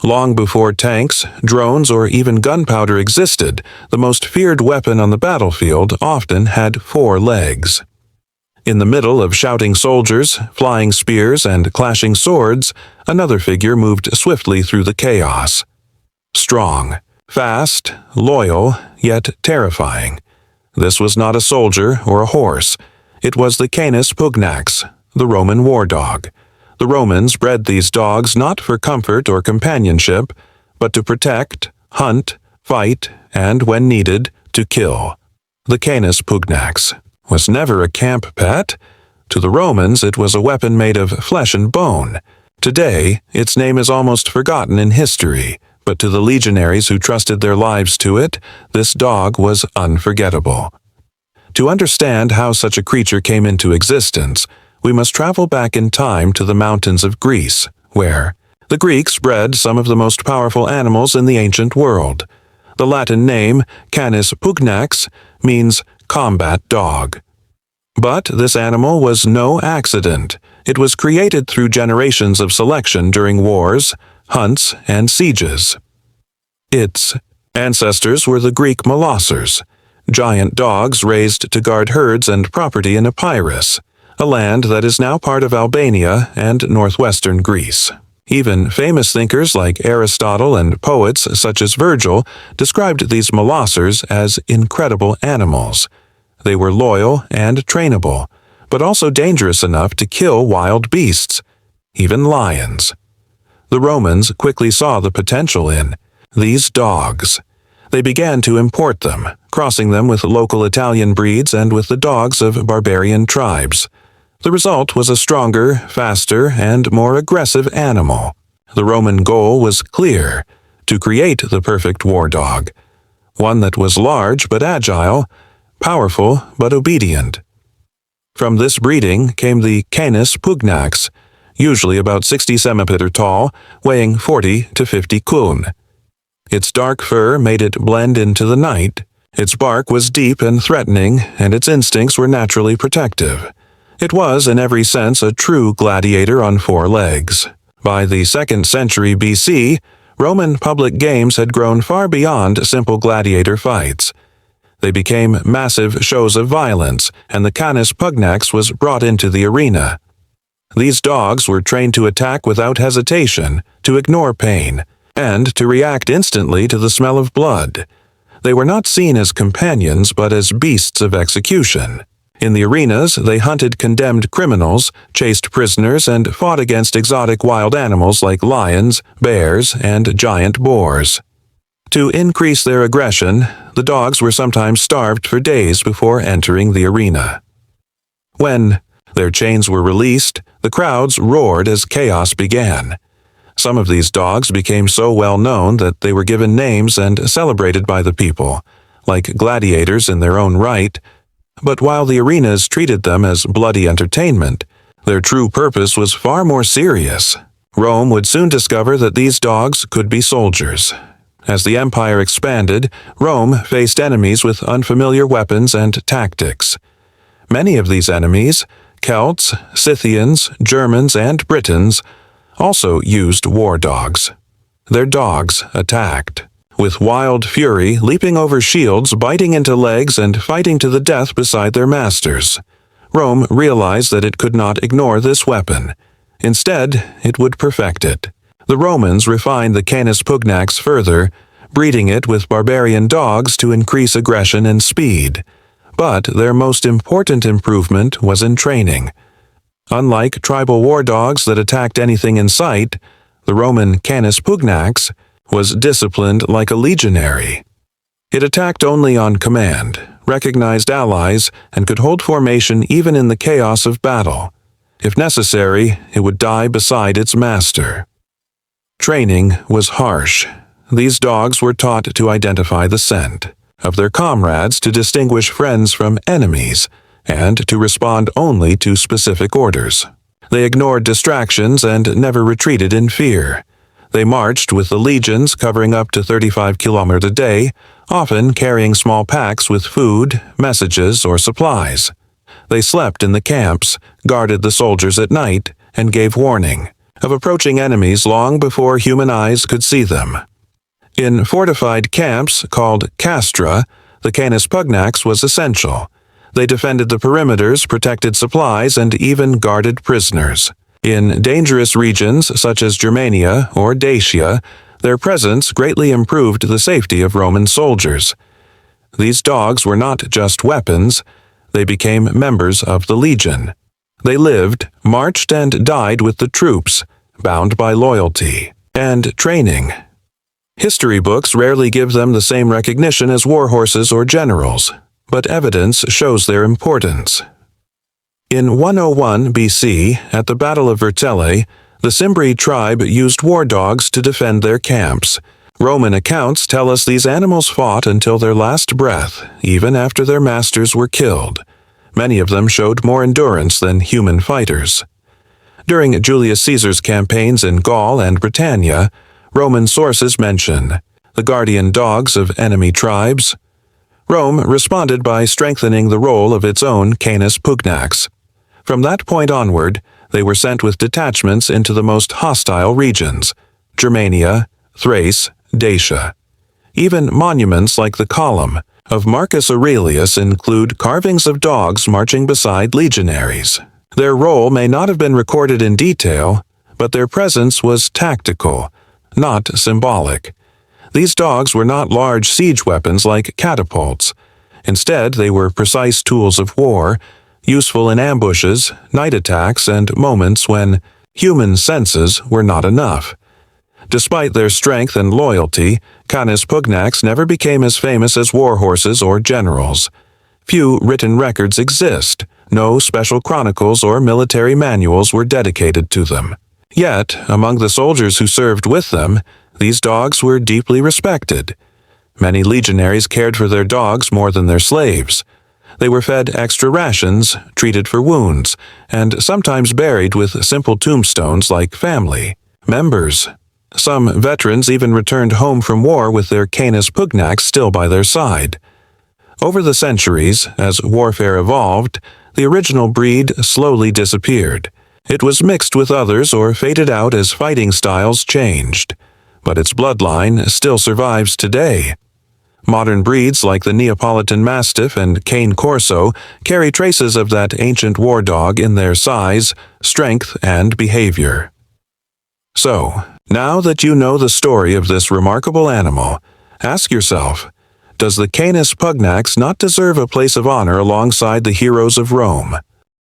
Long before tanks, drones, or even gunpowder existed, the most feared weapon on the battlefield often had 4 legs. In the middle of shouting soldiers, flying spears, and clashing swords, another figure moved swiftly through the chaos. Strong, fast, loyal, yet terrifying. This was not a soldier or a horse. It was the Canis pugnax, the Roman war dog. The Romans bred these dogs not for comfort or companionship, but to protect, hunt, fight, and, when needed, to kill. The Canis pugnax was never a camp pet. To the Romans, it was a weapon made of flesh and bone. Today, its name is almost forgotten in history, but to the legionaries who trusted their lives to it, this dog was unforgettable. To understand how such a creature came into existence, we must travel back in time to the mountains of Greece, where the Greeks bred some of the most powerful animals in the ancient world. The Latin name, Canis pugnax, means combat dog. But this animal was no accident. It was created through generations of selection during wars, hunts, and sieges. Its ancestors were the Greek molossers, giant dogs raised to guard herds and property in Epirus, a land that is now part of Albania and northwestern Greece. Even famous thinkers like Aristotle and poets such as Virgil described these molossers as incredible animals. They were loyal and trainable, but also dangerous enough to kill wild beasts, even lions. The Romans quickly saw the potential in these dogs. They began to import them, crossing them with local Italian breeds and with the dogs of barbarian tribes. The result was a stronger, faster, and more aggressive animal. The Roman goal was clear: to create the perfect war dog, one that was large but agile, powerful but obedient. From this breeding came the Canis pugnax, usually about 60 cm tall, weighing 40 to 50 kun. Its dark fur made it blend into the night. Its bark was deep and threatening, and its instincts were naturally protective. It was, in every sense, a true gladiator on 4 legs. By the 2nd century BC, Roman public games had grown far beyond simple gladiator fights. They became massive shows of violence, and the Canis pugnax was brought into the arena. These dogs were trained to attack without hesitation, to ignore pain, and to react instantly to the smell of blood. They were not seen as companions, but as beasts of execution. In the arenas, they hunted condemned criminals, chased prisoners, and fought against exotic wild animals like lions, bears, and giant boars. To increase their aggression, the dogs were sometimes starved for days before entering the arena. When their chains were released, the crowds roared as chaos began. Some of these dogs became so well known that they were given names and celebrated by the people, like gladiators in their own right. But while the arenas treated them as bloody entertainment, their true purpose was far more serious. Rome would soon discover that these dogs could be soldiers. As the empire expanded, Rome faced enemies with unfamiliar weapons and tactics. Many of these enemies, Celts, Scythians, Germans, and Britons, also used war dogs. Their dogs attacked, with wild fury, leaping over shields, biting into legs, and fighting to the death beside their masters. Rome realized that it could not ignore this weapon. Instead, it would perfect it. The Romans refined the Canis pugnax further, breeding it with barbarian dogs to increase aggression and speed. But their most important improvement was in training. Unlike tribal war dogs that attacked anything in sight, the Roman Canis pugnax was disciplined like a legionary. It attacked only on command, recognized allies, and could hold formation even in the chaos of battle. If necessary, it would die beside its master. Training was harsh. These dogs were taught to identify the scent of their comrades, to distinguish friends from enemies, and to respond only to specific orders. They ignored distractions and never retreated in fear. They marched with the legions covering up to 35 kilometers a day, often carrying small packs with food, messages, or supplies. They slept in the camps, guarded the soldiers at night, and gave warning. of approaching enemies long before human eyes could see them. In fortified camps called castra, the Canis pugnax was essential. They defended the perimeters, protected supplies, and even guarded prisoners. In dangerous regions such as Germania or Dacia, their presence greatly improved the safety of Roman soldiers. These dogs were not just weapons, they became members of the legion. They lived, marched, and died with the troops, bound by loyalty and training. History books rarely give them the same recognition as war horses or generals, but evidence shows their importance. In 101 BC, at the Battle of Vercellae, the Cimbri tribe used war dogs to defend their camps. Roman accounts tell us these animals fought until their last breath, even after their masters were killed. Many of them showed more endurance than human fighters. During Julius Caesar's campaigns in Gaul and Britannia, Roman sources mention the guardian dogs of enemy tribes. Rome responded by strengthening the role of its own Canis pugnax. From that point onward, they were sent with detachments into the most hostile regions, Germania, Thrace, Dacia. Even monuments like the Column of Marcus Aurelius include carvings of dogs marching beside legionaries. Their role may not have been recorded in detail, but their presence was tactical, not symbolic. These dogs were not large siege weapons like catapults. Instead, they were precise tools of war, useful in ambushes, night attacks, and moments when human senses were not enough. Despite their strength and loyalty, Canis pugnax never became as famous as war horses or generals. Few written records exist. No special chronicles or military manuals were dedicated to them. Yet, among the soldiers who served with them, these dogs were deeply respected. Many legionaries cared for their dogs more than their slaves. They were fed extra rations, treated for wounds, and sometimes buried with simple tombstones like family members. Some veterans even returned home from war with their Canis pugnax still by their side. Over the centuries, as warfare evolved, the original breed slowly disappeared. It was mixed with others or faded out as fighting styles changed. But its bloodline still survives today. Modern breeds like the Neapolitan Mastiff and Cane Corso carry traces of that ancient war dog in their size, strength, and behavior. So, now that you know the story of this remarkable animal, ask yourself, does the Canis pugnax not deserve a place of honor alongside the heroes of Rome?